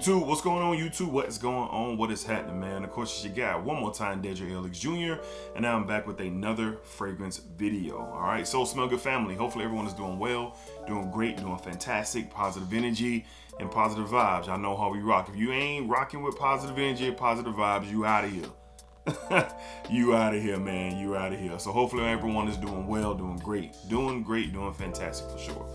YouTube, what's going on, YouTube? What is going on? What is happening, man? Of course, it's your guy, one more time, DEDRICKHICKSJR, and now I'm back with another fragrance video. All right, so Smell Good family, hopefully everyone is doing well, doing great, doing fantastic, positive energy, and positive vibes. Y'all know how we rock. If you ain't rocking with positive energy and positive vibes, you out of here. You out of here, man. You out of here. So hopefully everyone is doing well, doing great, doing fantastic for sure.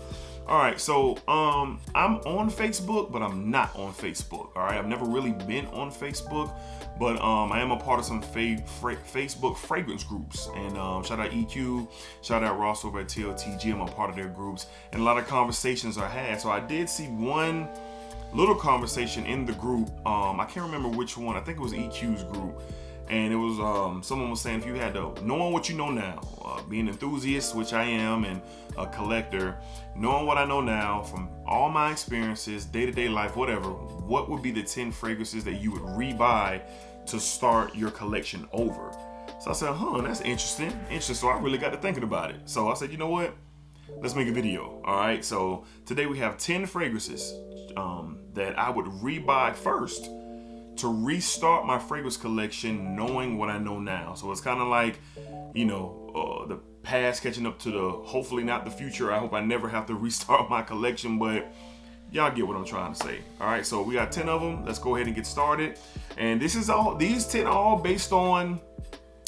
All right, so I'm on Facebook, but I'm not on Facebook. All right, I've never really been on Facebook, but I am a part of some Facebook fragrance groups. And shout out EQ, shout out Ross over at TLTG. I'm a part of their groups, and a lot of conversations are had. So I did see one little conversation in the group. I can't remember which one. I think it was EQ's group. And it was someone was saying, if you had to, knowing what you know now, being an enthusiast, which I am, and a collector, knowing what I know now from all my experiences, day-to-day life, whatever, what would be the 10 fragrances that you would rebuy to start your collection over? So I said, that's interesting. So I really got to thinking about it. So I said, you know what? Let's make a video. All right. So today we have 10 fragrances that I would rebuy first to restart my fragrance collection knowing what I know now. So it's kind of like, the past catching up to the, hopefully not the future. I hope I never have to restart my collection, but y'all get what I'm trying to say. All right, so we got 10 of them. Let's go ahead and get started. And these 10 are all based on,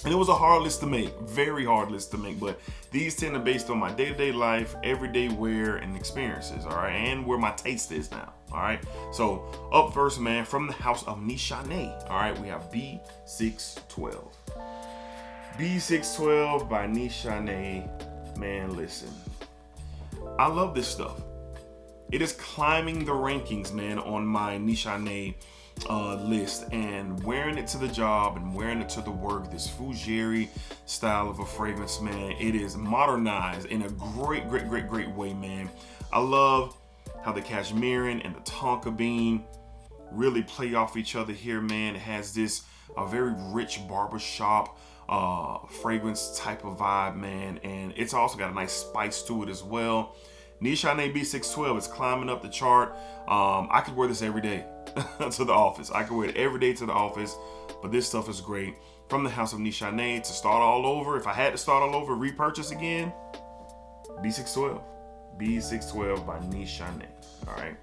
and it was a hard list to make, very hard list to make, but these 10 are based on my day-to-day life, everyday wear, and experiences, all right, and where my taste is now, all right? So up first, man, from the house of Nishane, all right, we have B612. B612 by Nishane. Man, listen, I love this stuff. It is climbing the rankings, man, on my Nishane list, and wearing it to the job and wearing it to the work. This fougere style of a fragrance, man, it is modernized in a great way, man. I love how the cashmere and the tonka bean really play off each other here, man. It has this very rich barbershop fragrance type of vibe, man, and it's also got a nice spice to it as well. Nishane B612 is climbing up the chart. I could wear this every day to the office. I could wear it every day to the office, but this stuff is great. From the house of Nishane, to start all over, if I had to start all over, repurchase again, B612. B612 by Nishane. All right.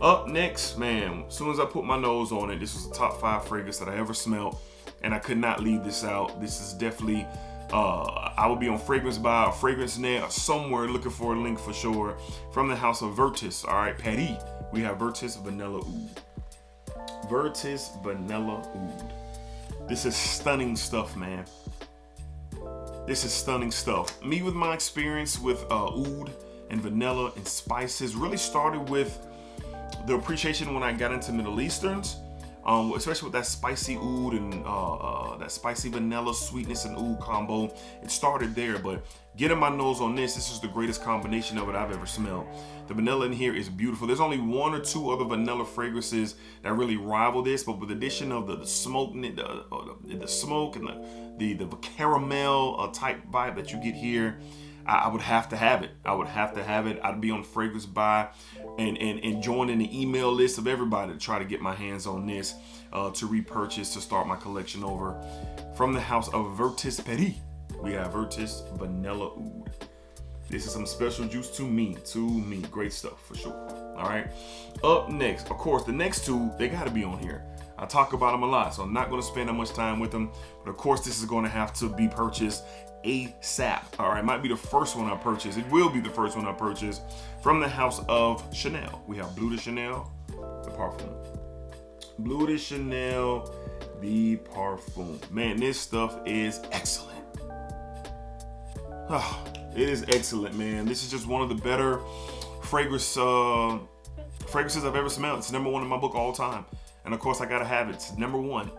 Up next, man, as soon as I put my nose on it, this was the top 5 fragrance that I ever smelled, and I could not leave this out. This is definitely, I will be on Fragrance Buy or Fragrance Net or somewhere looking for a link for sure. From the house of Vernis, all right, Paris, we have Vernis Vanilla Oud. Vernis Vanilla Oud. This is stunning stuff, man. This is stunning stuff. Me, with my experience with oud and vanilla and spices, really started with the appreciation when I got into Middle Easterns, especially with that spicy oud and that spicy vanilla sweetness and oud combo. It started there, but getting my nose on this is the greatest combination of it I've ever smelled. The vanilla in here is beautiful. There's only 1 or 2 other vanilla fragrances that really rival this, but with the addition of the smoke, the smoke and the caramel type vibe that you get here, I would have to have it. I'd be on Fragrance Buy and join in the email list of everybody to try to get my hands on this to repurchase, to start my collection over. From the house of Vernis Paris, we have Vernis Vanilla Oud. This is some special juice to me. Great stuff for sure. All right. Up next, of course, the next 2, they got to be on here. I talk about them a lot, so I'm not going to spend that much time with them. But of course, this is going to have to be purchased ASAP. All right, might be the first one I purchase. It will be the first one I purchase. From the house of Chanel, we have Bleu de Chanel, the Parfum. Bleu de Chanel, the Parfum. Man, this stuff is excellent. It is excellent, man. This is just one of the better fragrances I've ever smelled. It's number 1 in my book all time. And of course, I gotta have it. It's number 1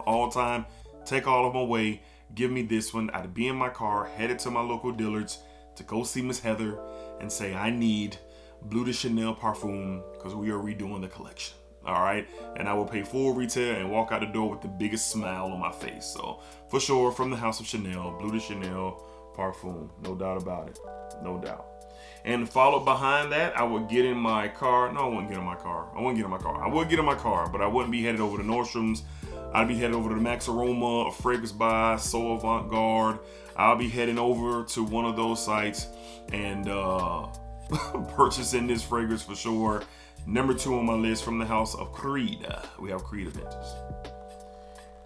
all time. Take all of my way. Give me this one. I'd be in my car, headed to my local Dillard's to go see Miss Heather and say, I need Bleu de Chanel Parfum because we are redoing the collection. All right. And I will pay full retail and walk out the door with the biggest smile on my face. So for sure, from the house of Chanel, Bleu de Chanel Parfum. No doubt about it. No doubt. And followed behind that, I would get in my car. No, I wouldn't get in my car. I would get in my car, but I wouldn't be headed over to Nordstrom's. I'd be headed over to the Max Aroma, a Fragrance by So Avant-Garde. I'll be heading over to one of those sites and purchasing this fragrance for sure. Number 2 on my list from the house of Creed. We have Creed Aventus.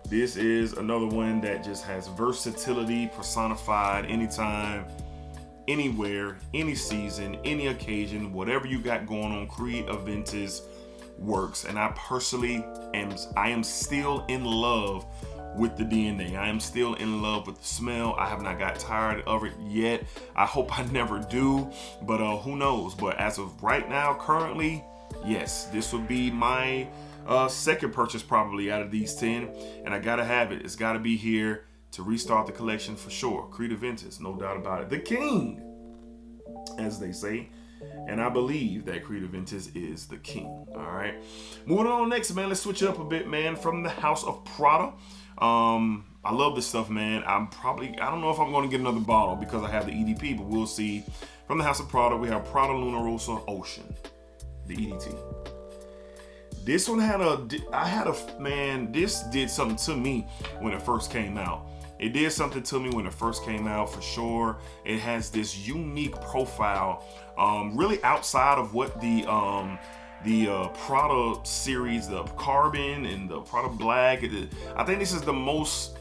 This is another one that just has versatility personified anytime, anywhere, any season, any occasion, whatever you got going on, Creed Aventus works. And I personally am still in love with the DNA. I am still in love with the smell. I have not got tired of it yet. I hope I never do, but who knows? But as of right now, currently, yes, this would be my second purchase probably out of these 10, and I gotta have it. It's gotta be here to restart the collection for sure. Creed Aventus, no doubt about it. The king, as they say. And I believe that Creed Aventus is the king. All right. Moving on next, man. Let's switch it up a bit, man. From the house of Prada. I love this stuff, man. I don't know if I'm going to get another bottle because I have the EDP, but we'll see. From the house of Prada, we have Prada Lunarosa Ocean, the EDT. This one this did something to me when it first came out. It did something to me when it first came out, for sure. It has this unique profile, really outside of what the Prada series, the Carbon and the Prada Black. I think this is the most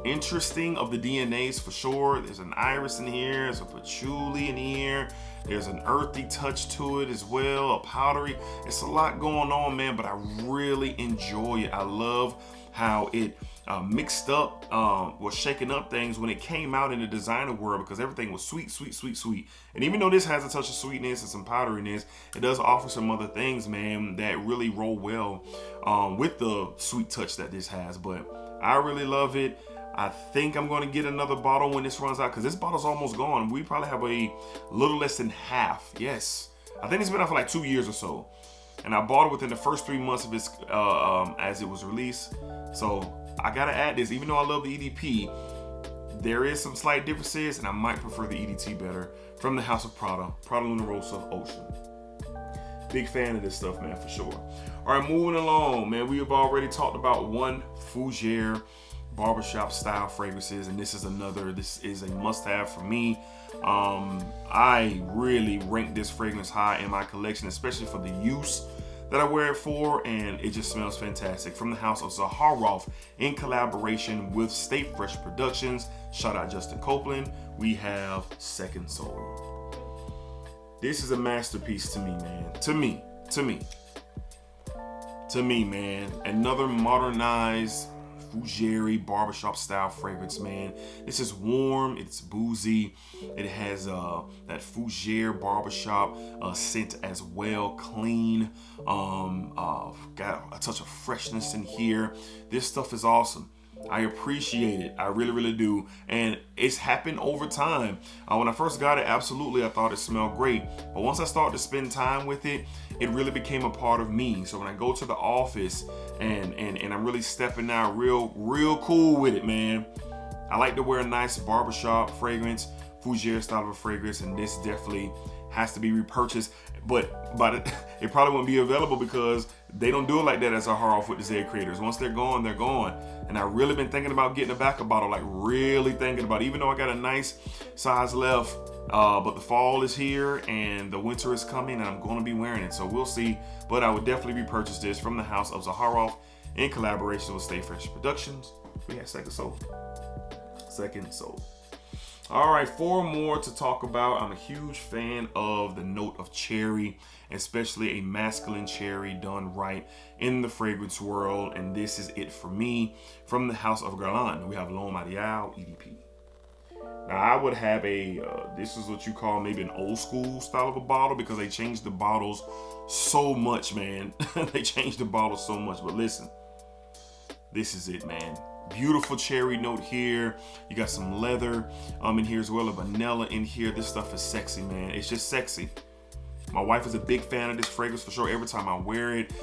interesting of the DNAs for sure. There's an iris in here, there's a patchouli in here, there's an earthy touch to it as well, a powdery. It's a lot going on, man, but I really enjoy it. I love how it mixed up, was shaking up things when it came out in the designer world, because everything was sweet, sweet, sweet, sweet. And even though this has a touch of sweetness and some powderiness, it does offer some other things, man, that really roll well with the sweet touch that this has. But I really love it. I think I'm going to get another bottle when this runs out, because this bottle's almost gone. We probably have a little less than half. Yes, I think it's been out for like 2 years or so, and I bought it within the first 3 months of its as it was released. So I gotta add this. Even though I love the EDP, there is some slight differences, and I might prefer the EDT better. From the house of Prada, Prada Lunarosa Ocean. Big fan of this stuff, man, for sure. All right, moving along, man. We have already talked about one Fougere barbershop style fragrances, and this is a must-have for me. I really rank this fragrance high in my collection, especially for the use that I wear it for, and it just smells fantastic. From the house of Zahara, in collaboration with Stay Fresh Productions, shout out Justin Copeland, we have Second Soul. This is a masterpiece to me, man. To me, man. Another modernized Fougere barbershop style fragrance, man. This is warm, it's boozy, it has that Fougere barbershop scent as well, clean, got a touch of freshness in here. This stuff is awesome. I appreciate it. I really, really do. And it's happened over time. When I first got it, absolutely, I thought it smelled great. But once I started to spend time with it, it really became a part of me. So when I go to the office and I'm really stepping out real cool with it, man. I like to wear a nice barbershop fragrance, Fougere style of a fragrance, and this definitely has to be repurchased. But it probably won't be available because they don't do it like that as a horror with the Z creators. Once they're gone, they're gone. And I've really been thinking about getting a backup bottle, like really thinking about it, even though I got a nice size left. But the fall is here and the winter is coming, and I'm going to be wearing it. So we'll see. But I would definitely repurchase this from the house of Zahara in collaboration with Stay Fresh Productions. We have Second Soul. All right, 4 more to talk about. I'm a huge fan of the note of cherry, especially a masculine cherry done right in the fragrance world. And this is it for me. From the house of Guerlain, we have Mariel EDP. Now, I would have this is what you call maybe an old school style of a bottle, because they changed the bottles so much, man. They changed the bottles so much. But listen, this is it, man. Beautiful cherry note here. You got some leather in here as well, a vanilla in here. This stuff is sexy, man. It's just sexy. My wife is a big fan of this fragrance for sure. Every time I wear it,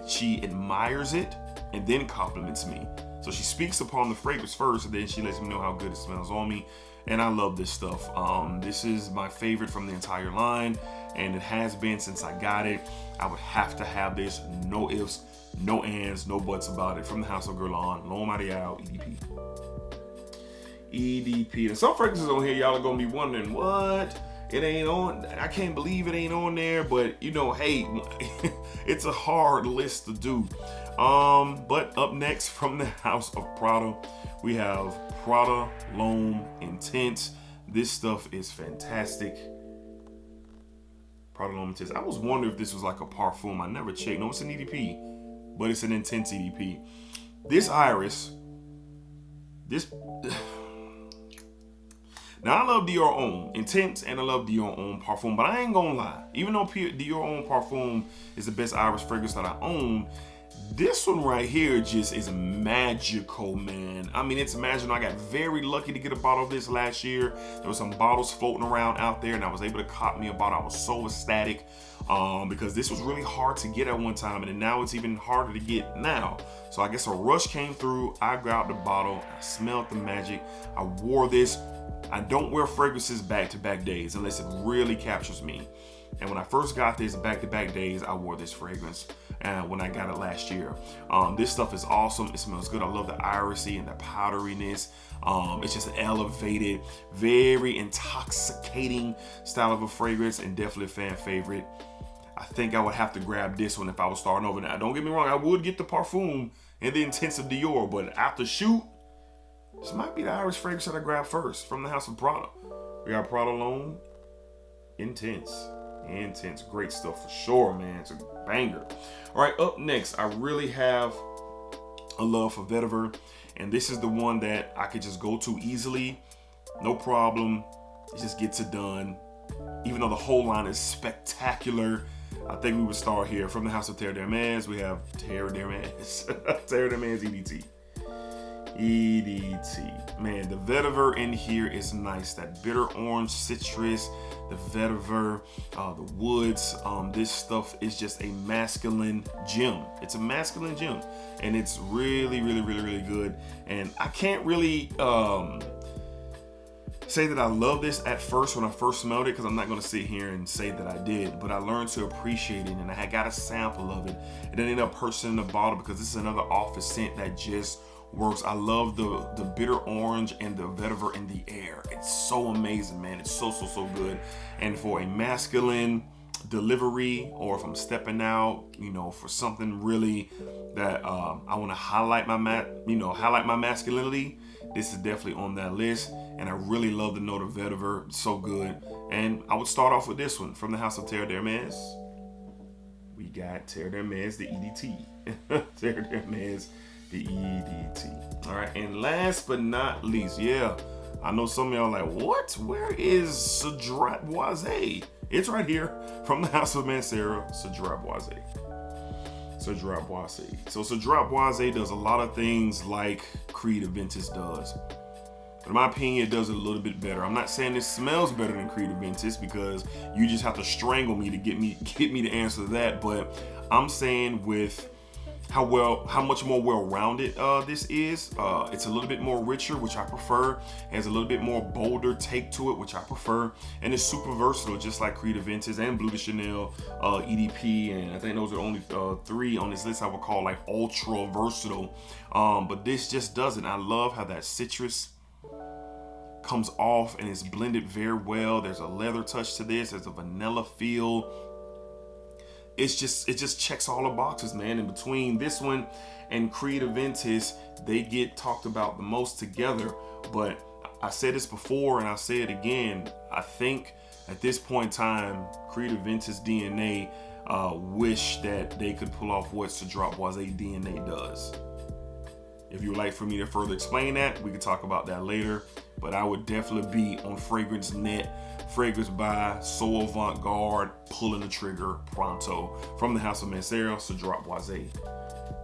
she admires it and then compliments me. So she speaks upon the fragrance first, and then she lets me know how good it smells on me. and I love this stuff. This is my favorite from the entire line, and it has been since I got it. I would have to have this, no ifs, no ands, no buts about it, from the House of Guerlain, Mariel, EDP. EDP. And some fragrances on here, y'all are gonna be wondering, what? It ain't on. I can't believe it ain't on there, but you know, hey, it's a hard list to do. But up next, from the House of Prada, we have Prada L'Homme Intense. This stuff is fantastic. Prada L'Homme Intense. I was wondering if this was like a parfum. I never checked. No, it's an EDP, but it's an intense EDP. This iris, now I love Dior Homme Intense, and I love Dior Homme Parfum, but I ain't gonna lie. Even though Dior Homme Parfum is the best iris fragrance that I own, this one right here just is magical, man. I mean, it's magical. I got very lucky to get a bottle of this last year. There was some bottles floating around out there, and I was able to cop me a bottle. I was so ecstatic because this was really hard to get at one time, and then now it's even harder to get now. So I guess a rush came through. I grabbed the bottle. I smelled the magic. I wore this. I don't wear fragrances back-to-back days unless it really captures me. And when I first got this back-to-back days, I wore this fragrance when I got it last year. This stuff is awesome. It smells good. I love the irisy and the powderiness. It's just an elevated, very intoxicating style of a fragrance, and definitely a fan favorite. I think I would have to grab this one if I was starting over. Now, don't get me wrong, I would get the Parfum and the Intense of Dior, but after shoot, this might be the Irish fragrance that I grab first from the House of Prada. We got Prada L'Homme Intense. Intense. Great stuff for sure, man. It's a banger. All right, up next, I really have a love for vetiver, and this is the one that I could just go to easily. No problem. It just gets it done. Even though the whole line is spectacular, I think we would start here. From the House of Terre d'Hermès, we have Terre d'Hermès. Terre d'Hermès EDT. EDT. Man, the vetiver in here is nice. That bitter orange citrus, the vetiver, the woods. This stuff is just a masculine gem. It's a masculine gem, and it's really, really, really, really good. And I can't really say that I love this at first when I first smelled it, because I'm not going to sit here and say that I did, but I learned to appreciate it, and I had got a sample of it, and then ended up purchasing the bottle because this is another office scent that just works. I love the bitter orange and the vetiver in the air. It's so amazing, man. It's so good. And for a masculine delivery, or if I'm stepping out, you know, for something really that I want to highlight my masculinity, this is definitely on that list. And I really love the note of vetiver. It's so good. And I would start off with this one from the House of Terre d'Hermès. We got Terre d'Hermès, the EDT. Terre d'Hermès, the EDT. All right, and last but not least, yeah, I know some of y'all are like, what? Where is Cedrat Boisé? It's right here from the House of Mancera, Cedrat Boisé. Cedrat Boisé. So Cedrat Boisé does a lot of things like Creed Aventus does. But in my opinion, it does it a little bit better. I'm not saying this smells better than Creed Aventus, because you just have to strangle me to get me to answer that. But I'm saying with how much more well-rounded this is. It's a little bit more richer, which I prefer. It has a little bit more bolder take to it, which I prefer. And it's super versatile, just like Creed Aventus and Bleu de Chanel, EDP, and I think those are only 3 on this list I would call like ultra versatile. But this just doesn't. I love how that citrus comes off and it's blended very well. There's a leather touch to this. There's a vanilla feel. It just checks all the boxes, man. In between this one and Creed Aventus, they get talked about the most together. But I said this before and I'll say it again. I think at this point in time, Creed Aventus DNA wish that they could pull off what Cedrat Boisé DNA does. If you would like for me to further explain that, we could talk about that later. But I would definitely be on Fragrance Net, Fragrance by, So Avant-Garde, pulling the trigger pronto. From the House of Mancera, Cedrat Boisé.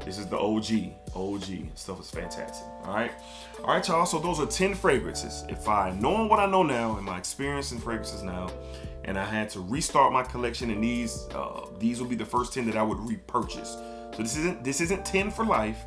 This is the OG. Stuff is fantastic. All right, y'all. So those are 10 fragrances. If knowing what I know now and my experience in fragrances now, and I had to restart my collection, and these will be the first 10 that I would repurchase. So this isn't 10 for life.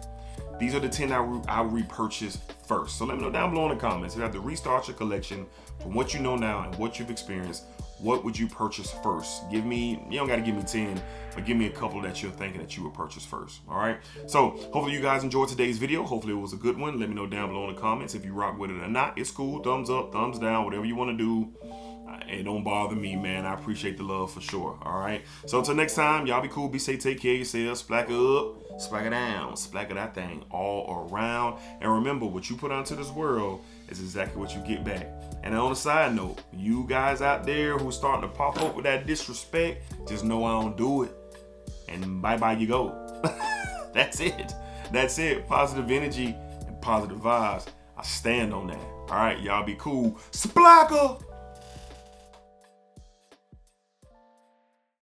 These are the 10 I repurchase first. So let me know down below in the comments. If you have to restart your collection from what you know now and what you've experienced, what would you purchase first? Give me, you don't gotta give me 10, but give me a couple that you're thinking that you would purchase first, all right? So hopefully you guys enjoyed today's video. Hopefully it was a good one. Let me know down below in the comments if you rock with it or not. It's cool, thumbs up, thumbs down, whatever you wanna do. It don't bother me, man. I appreciate the love for sure, all right? So until next time, y'all be cool, be safe, take care of yourselves, splack up, splack it down, splack it that thing all around. And remember, what you put onto this world is exactly what you get back. And on a side note, you guys out there who's starting to pop up with that disrespect, just know I don't do it. And bye-bye you go. That's it. That's it. Positive energy and positive vibes. I stand on that. All right, y'all be cool. Splacker!